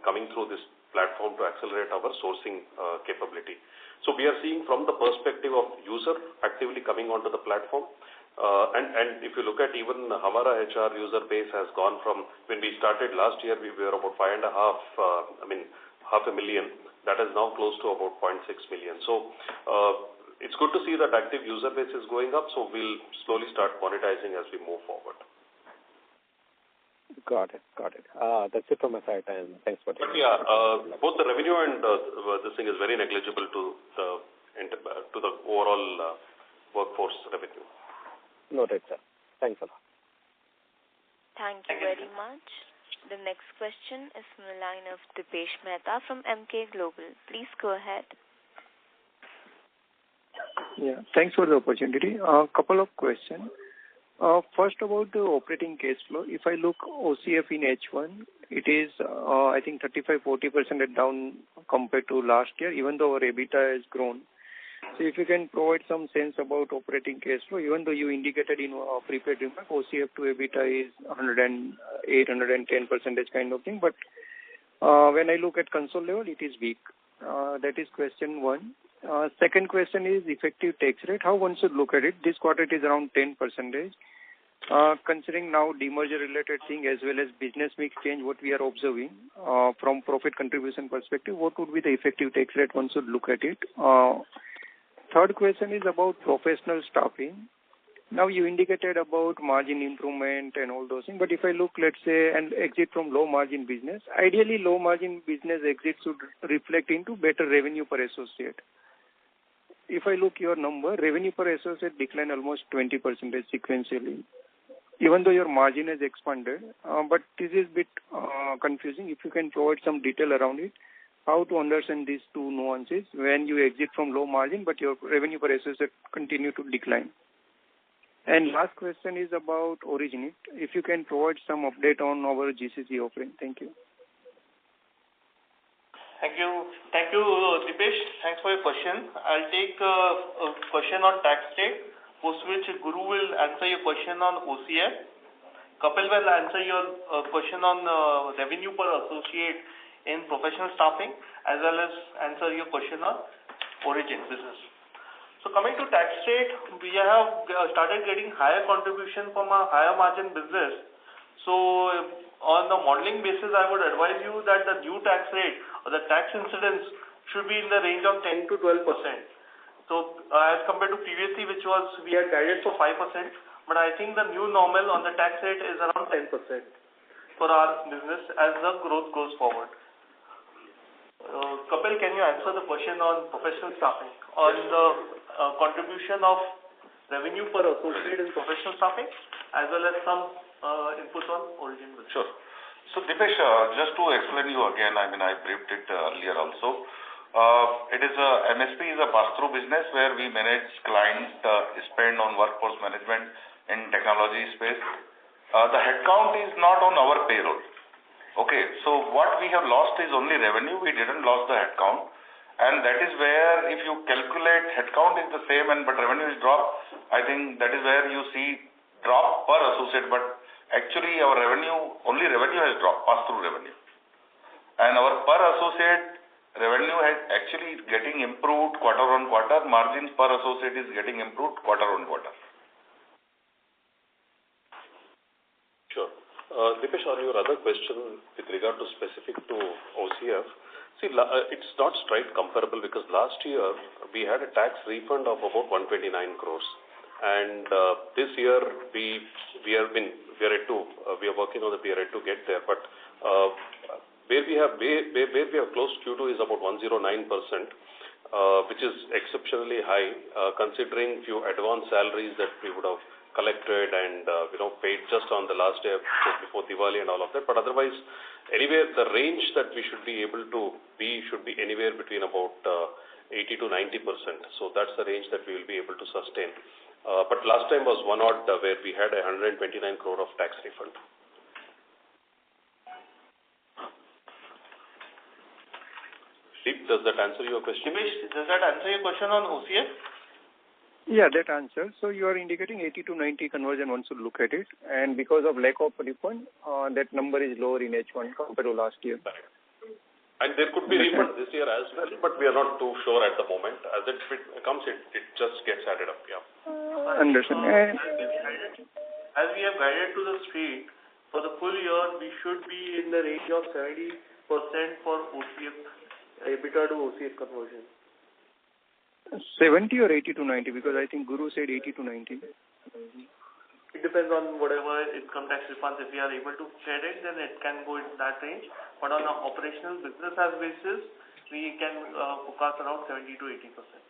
coming through this platform to accelerate our sourcing capability. So we are seeing from the perspective of user actively coming onto the platform. And if you look at even Hamara HR user base has gone from, when we started last year, we were about 5.5 million. That is now close to about 0.6 million. So it's good to see that active user base is going up. So we'll slowly start monetizing as we move forward. Got it. That's it from my side, and thanks for taking. But both the revenue and this thing is very negligible to the overall workforce revenue. Noted, sir. Thanks a lot. Thank you very much. The next question is from the line of Dipesh Mehta from MK Global. Please go ahead. Yeah, thanks for the opportunity. A couple of questions. First, about the operating cash flow. If I look OCF in H1, it is, I think, 35-40% down compared to last year, even though our EBITDA has grown. So if you can provide some sense about operating cash flow, even though you indicated in prepared remark, OCF to EBITDA is 108-110% kind of thing. But when I look at console level, it is weak. That is question one. Second question is effective tax rate. How one should look at it? This quarter it is around 10%. Considering now demerger related thing as well as business mix change, what we are observing from profit contribution perspective, what would be the effective tax rate one should look at it? Third question is about professional staffing. Now you indicated about margin improvement and all those things, but if I look, let's say, and exit from low margin business, ideally low margin business exit should reflect into better revenue per associate. If I look your number, revenue per associate declined almost 20% sequentially, even though your margin has expanded. But this is a bit confusing. If you can provide some detail around it, how to understand these two nuances when you exit from low margin, but your revenue per associate continue to decline. And last question is about Originate. If you can provide some update on our GCC offering. Thank you. Thank you, Dipesh. Thanks for your question. I'll take a question on tax rate, post which Guru will answer your question on OCF. Kapil will answer your question on revenue per associate in professional staffing, as well as answer your question on Origin business. So coming to tax rate, we have started getting higher contribution from a higher margin business. So on the modeling basis, I would advise you that the new tax rate or the tax incidence should be in the range of 10 to 12%. So as compared to previously, which was we had guided for 5%, but I think the new normal on the tax rate is around 10% for our business as the growth goes forward. Kapil, can you answer the question on professional staffing on the contribution of revenue per associate in professional staffing, as well as some input on Origin business? Sure. So Dipesh, just to explain you again, I briefed it earlier also. It is MSP is a pass-through business where we manage client spend on workforce management in technology space. The headcount is not on our payroll. Okay, so what we have lost is only revenue. We didn't lose the headcount, and that is where if you calculate headcount is the same but revenue is dropped, I think that is where you see drop per associate, but actually our only revenue has dropped, pass-through revenue. And our per associate revenue has actually getting improved quarter on quarter. Margins per associate is getting improved quarter on quarter. Sure. Dipesh, on your other question with regard to specific to OCF, see, it's not straight comparable because last year we had a tax refund of about 129 crores. And this year we are working on the period to get there. But where we have closed Q2 is about 109%, which is exceptionally high, considering few advance salaries that we would have collected and paid just on the last day before Diwali and all of that. But otherwise, anywhere the range that we should be able to be should be anywhere between about 80 to 90%. So that's the range that we will be able to sustain. But last time was one odd where we had 129 crore of tax refund. Deep, does that answer your question? Dipesh, does that answer your question on OCF? Yeah, that answers. So you are indicating 80 to 90 conversion one should look at it, and because of lack of refund, that number is lower in H1 compared to last year. Correct. And there could be refund this year as well, but we are not too sure at the moment. As it comes, it just gets added up. Yeah. Understand. As we have guided to the street, for the full year, we should be in the range of 70% for OCF, EBITDA to OCF conversion. 70 or 80 to 90? Because I think Guru said 80 to 90. It depends on whatever income tax refunds. If we are able to get it, then it can go in that range. But on an operational business as basis, we can forecast around 70 to 80%.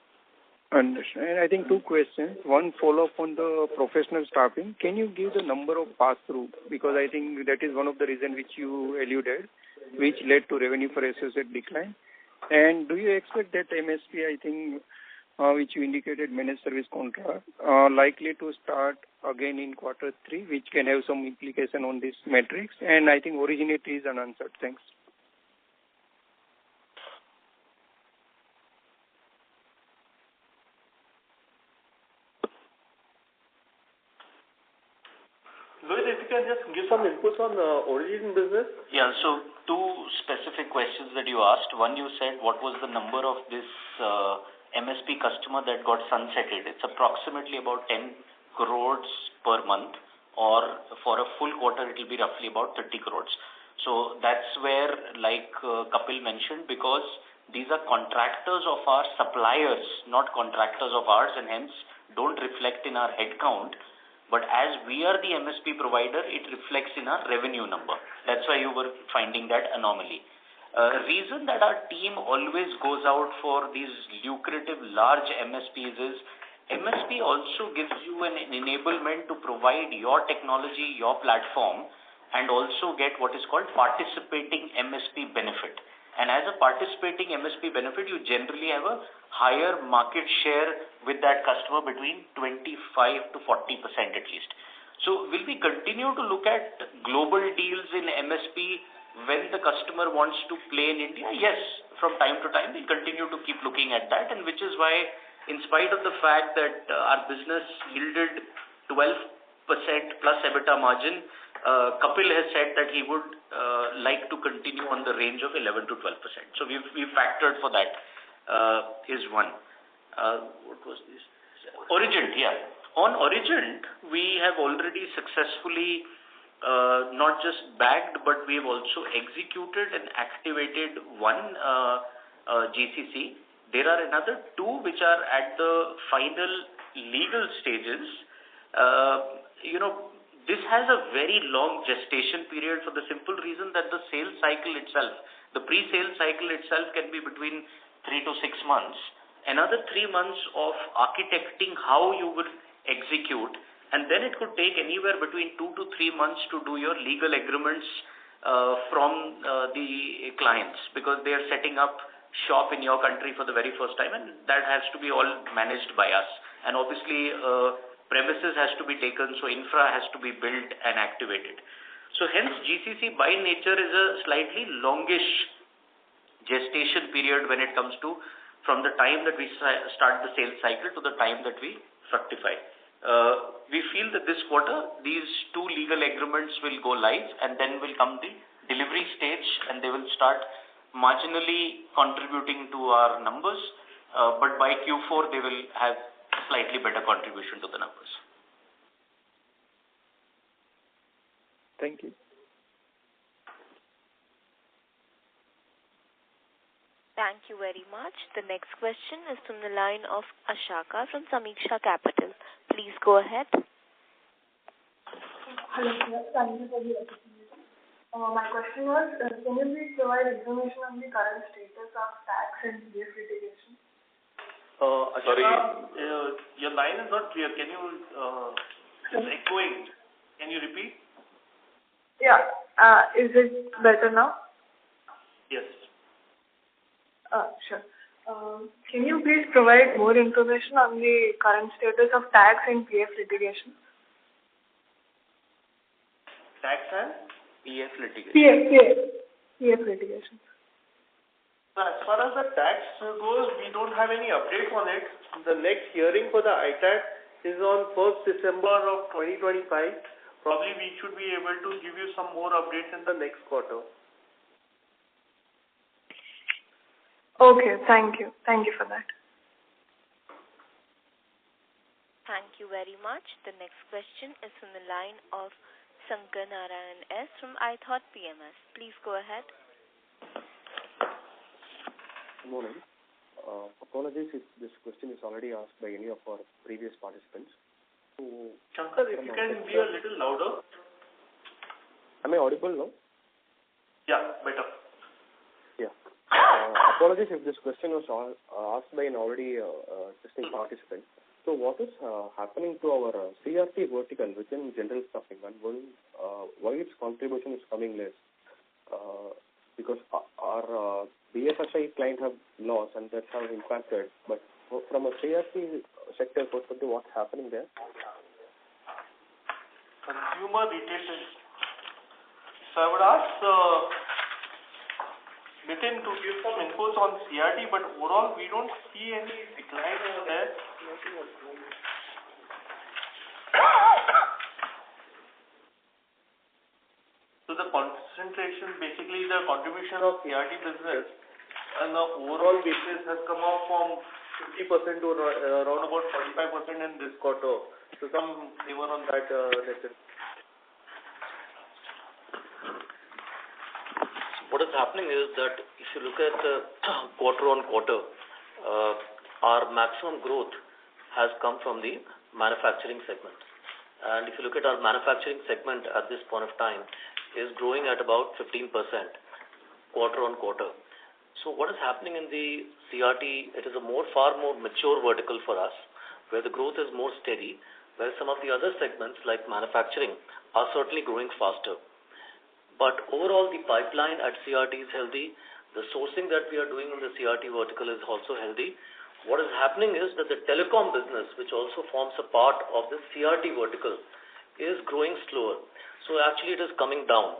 Understand. And I think two questions. One follow-up on the professional staffing. Can you give the number of pass-through? Because I think that is one of the reasons which you alluded, which led to revenue per associate decline. And do you expect that MSP, I think, which you indicated managed service contract, likely to start again in Q3, which can have some implication on this metrics? And I think originate is unanswered. Thanks. Lohit, if you can just give some inputs on origin business. Yeah, so two specific questions that you asked. One, you said what was the number of this MSP customer that got sunsetted. It's approximately about 10 crores per month, or for a full quarter, it will be roughly about 30 crores. So that's where, like Kapil mentioned, because these are contractors of our suppliers, not contractors of ours, and hence don't reflect in our headcount. But as we are the MSP provider, it reflects in our revenue number. That's why you were finding that anomaly. Reason that our team always goes out for these lucrative large MSPs is MSP also gives you an enablement to provide your technology, your platform, and also get what is called participating MSP benefit. And as a participating MSP benefit, you generally have a higher market share with that customer between 25 to 40% at least. So will we continue to look at global deals in MSP when the customer wants to play in India? Yes, from time to time, we'll continue to keep looking at that, and which is why, in spite of the fact that our business yielded 12% plus EBITDA margin, Kapil has said that he would like to continue on the range of 11 to 12%. So we've factored for that, is one. What was this? Origent, yeah. On Origent, we have already successfully not just bagged, but we have also executed and activated one GCC. There are another two which are at the final legal stages. This has a very long gestation period for the simple reason that the sales cycle itself, the pre-sale cycle itself can be between 3 to 6 months. Another 3 months of architecting how you would execute, and then it could take anywhere between 2 to 3 months to do your legal agreements from the clients, because they are setting up shop in your country for the very first time, and that has to be all managed by us. And obviously, premises has to be taken, so infra has to be built and activated. So hence, GCC by nature is a slightly longish gestation period when it comes to from the time that we start the sales cycle to the time that we fructify. We feel that this quarter, these two legal agreements will go live, and then will come the delivery stage, and they will start marginally contributing to our numbers, but by Q4 they will have slightly better contribution to the numbers. Thank you. Thank you very much. The next question is from the line of Ashaka from Samiksha Capital. Please go ahead. Hello, sir. Thank you for the opportunity. My question was, can you please provide information on the current status of tax and PF litigation? Sorry, your line is not clear. Can you, it's echoing. Can you repeat? Yeah. Is it better now? Yes. Sure. Can you please provide more information on the current status of tax and PF litigation? Tax and? PF litigation. PF litigation. As far as the tax goes, we don't have any updates on it. The next hearing for the ITAT is on 1st December of 2025. Probably we should be able to give you some more updates in the next quarter. Okay, thank you. Thank you for that. Thank you very much. The next question is from the line of Shankar Narayan S. from iThought PMS. Please go ahead. Good morning. Apologies if this question is already asked by any of our previous participants. So, Shankar, if you can be a little louder. Am I audible now? Yeah, better. Yeah. Apologies if this question was asked by an already existing participant. So what is happening to our CRT vertical within general staffing, and why its contribution is coming less? Because our BFSI client have lost and that's how impacted. But from a CRT sector perspective, what's happening there? Consumer retail. So I would ask Nitin to give some infos on CRT, but overall we don't see any decline over there. So the concentration, basically the contribution of CRT business on the overall basis has come up from 50% to around about 45% in this quarter. So some flavor on that, Nitin. What is happening is that if you look at quarter on quarter, our maximum growth has come from the manufacturing segment. And if you look at our manufacturing segment at this point of time, is growing at about 15% quarter on quarter. So what is happening in the CRT, it is a far more mature vertical for us, where the growth is more steady, where some of the other segments like manufacturing are certainly growing faster. But overall, the pipeline at CRT is healthy. The sourcing that we are doing in the CRT vertical is also healthy. What is happening is that the telecom business, which also forms a part of the CRT vertical, is growing slower. So actually it is coming down.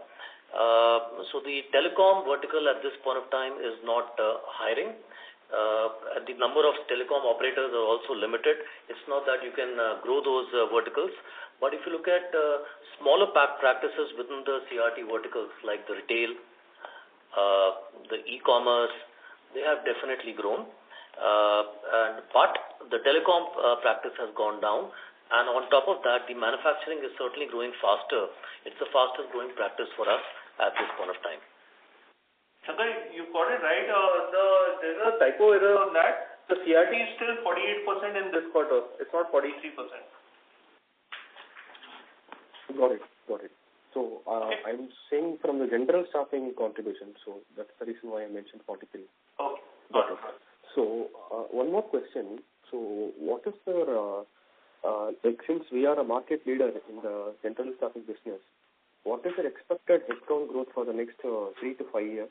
So the telecom vertical at this point of time is not hiring. The number of telecom operators are also limited. It's not that you can grow those verticals. But if you look at smaller practices within the CRT verticals like the retail, the e-commerce, they have definitely grown. But the telecom practice has gone down. And on top of that, the manufacturing is certainly growing faster. It's the fastest growing practice for us at this point of time. Shankar, you got it right. There's a typo error on that. The CRT is still 48% in this quarter. It's not 43%. Got it. So I'm saying from the general staffing contribution, so that's the reason why I mentioned 43. Okay. Got it. So one more question. So what is the since we are a market leader in the general staffing business, what is the expected headcount growth for the next 3 to 5 years?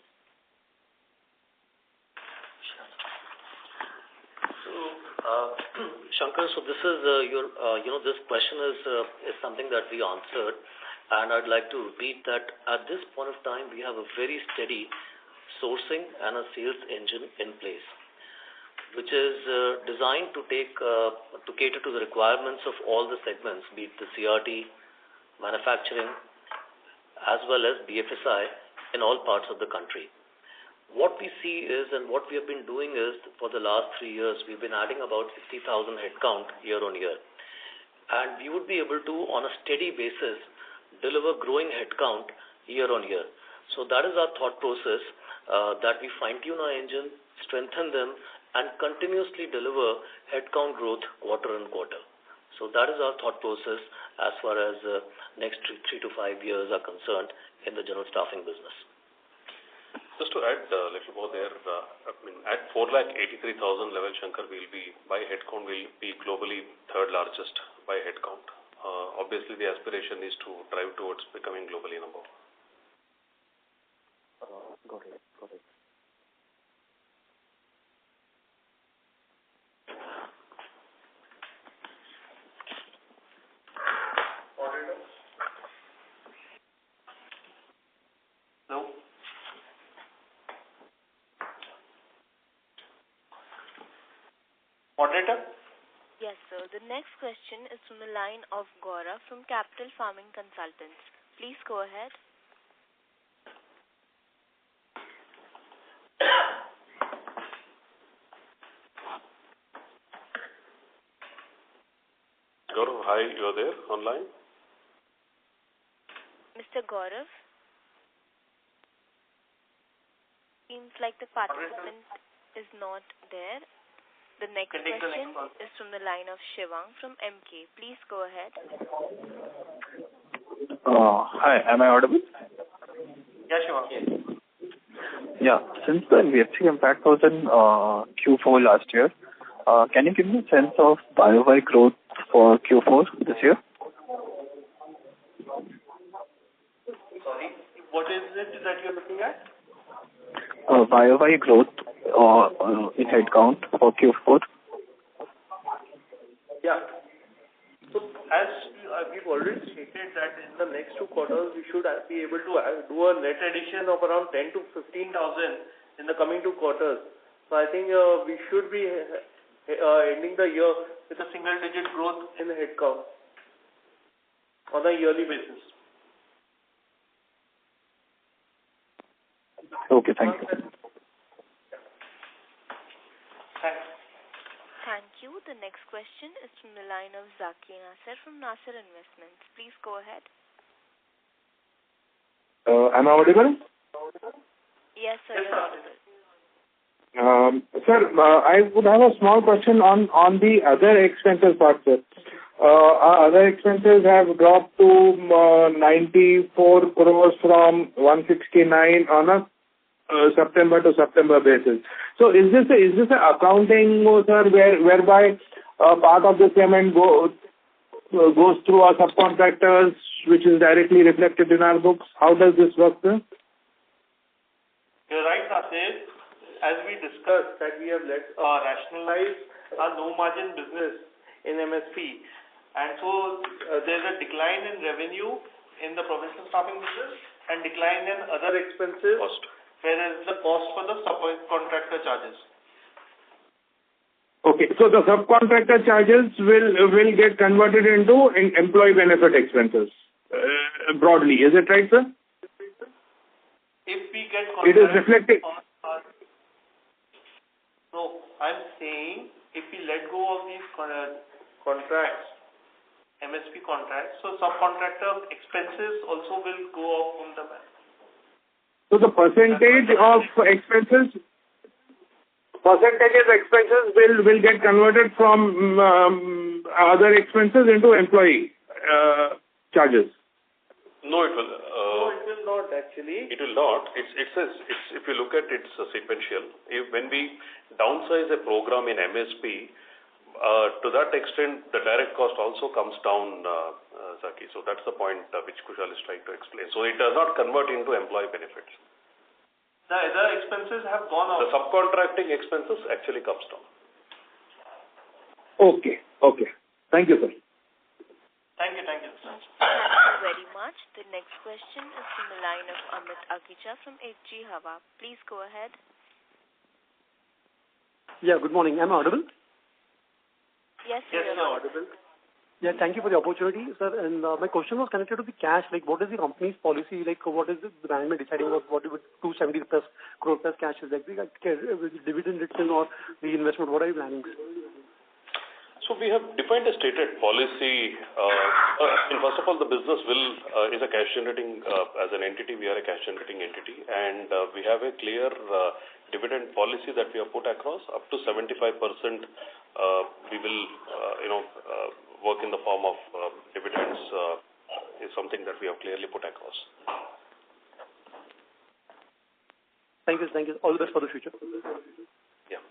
Shankar, so this is this question is something that we answered, and I'd like to repeat that at this point of time we have a very steady sourcing and a sales engine in place, which is designed to cater to the requirements of all the segments, be it the CRT, manufacturing, as well as BFSI in all parts of the country. What we see is, and what we have been doing is, for the last 3 years, we've been adding about 60,000 headcount year on year. And we would be able to, on a steady basis, deliver growing headcount year on year. So that is our thought process, that we fine-tune our engine, strengthen them, and continuously deliver headcount growth quarter on quarter. So that is our thought process as far as next 3 to 5 years are concerned in the general staffing business. Just to add a little more there, at 483,000 level, Shankar, by headcount, will be globally third largest by headcount. Obviously, the aspiration is to drive towards becoming globally number one. Got it. Moderator? Yes, sir. The next question is from the line of Gaurav from Capital Farming Consultants. Please go ahead. Gaurav, hi, you are there online? Mr. Gaurav? Seems like the participant is not there. The next question is from the line of Shivang from MK. Please go ahead. Hi, am I audible? Yeah, Shivang. Yeah, since the VFC impact was in Q4 last year, can you give me a sense of YOY growth for Q4 this year? Sorry, what is it that you're looking at? YOY growth in headcount for Q4. Yeah. So as we've already stated that in the next 2 quarters we should be able to do a net addition of around 10 to 15,000 in the coming 2 quarters. So I think we should be ending the year with a single-digit growth in the headcount on a yearly basis. Okay, thank you. Thanks. Thank you. The next question is from the line of Zaki Nasser from Nasser Investments. Please go ahead. Am I audible? Yes, sir, you're audible. Sir, I would have a small question on the other expenses part, sir. Our other expenses have dropped to 94 crores from 169 on a September to September basis. So is this a accounting, sir, whereby part of the payment goes through our subcontractors, which is directly reflected in our books? How does this work, sir? You're right, Nasir. As we discussed that we have rationalized our low-margin business in MSP. And so there's a decline in revenue in the professional staffing business and decline in other expenses, whereas the cost for the subcontractor charges. Okay, so the subcontractor charges will get converted into employee benefit expenses, broadly. Is it right, sir? If we get it is reflected. No, I'm saying if we let go of these contracts, MSP contracts, so subcontractor expenses also will go up from the back. So the percentage of expenses will get converted from other expenses into employee charges. No, it will. No, it will not actually. It will not. It's if you look at it's sequential. When we downsize a program in MSP, to that extent, the direct cost also comes down, Zaki. So that's the point which Kushal is trying to explain. So it does not convert into employee benefits. The other expenses have gone up. The subcontracting expenses actually comes down. Okay. Thank you, sir. Thank you. Thank you very much. The next question is from the line of Amit Agicha from HG Hava. Please go ahead. Yeah, good morning. Am I audible? Yes, you're audible. Yeah, thank you for the opportunity, sir. And my question was connected to the cash. Like, what is the company's policy? Like, what is the management deciding about what 270 plus crore plus cash is like? Dividend return or reinvestment? What are you planning? So we have defined a stated policy. First of all, the business is a cash generating as an entity. We are a cash generating entity, and we have a clear dividend policy that we have put across. Up to 75%, we will work in the form of dividends. Is something that we have clearly put across. Thank you. All the best for the future. Yeah.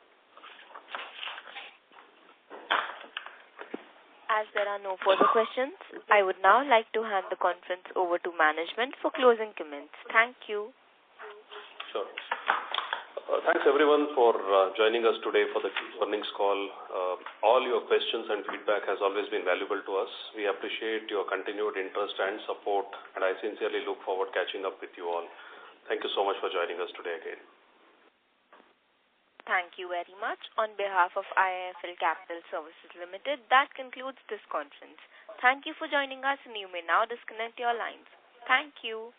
As there are no further questions, I would now like to hand the conference over to management for closing comments. Thank you. Sure. Thanks everyone for joining us today for the earnings call. All your questions and feedback has always been valuable to us. We appreciate your continued interest and support, and I sincerely look forward catching up with you all. Thank you so much for joining us today again. Thank you very much. On behalf of IIFL Capital Services Limited, that concludes this conference. Thank you for joining us, and you may now disconnect your lines. Thank you.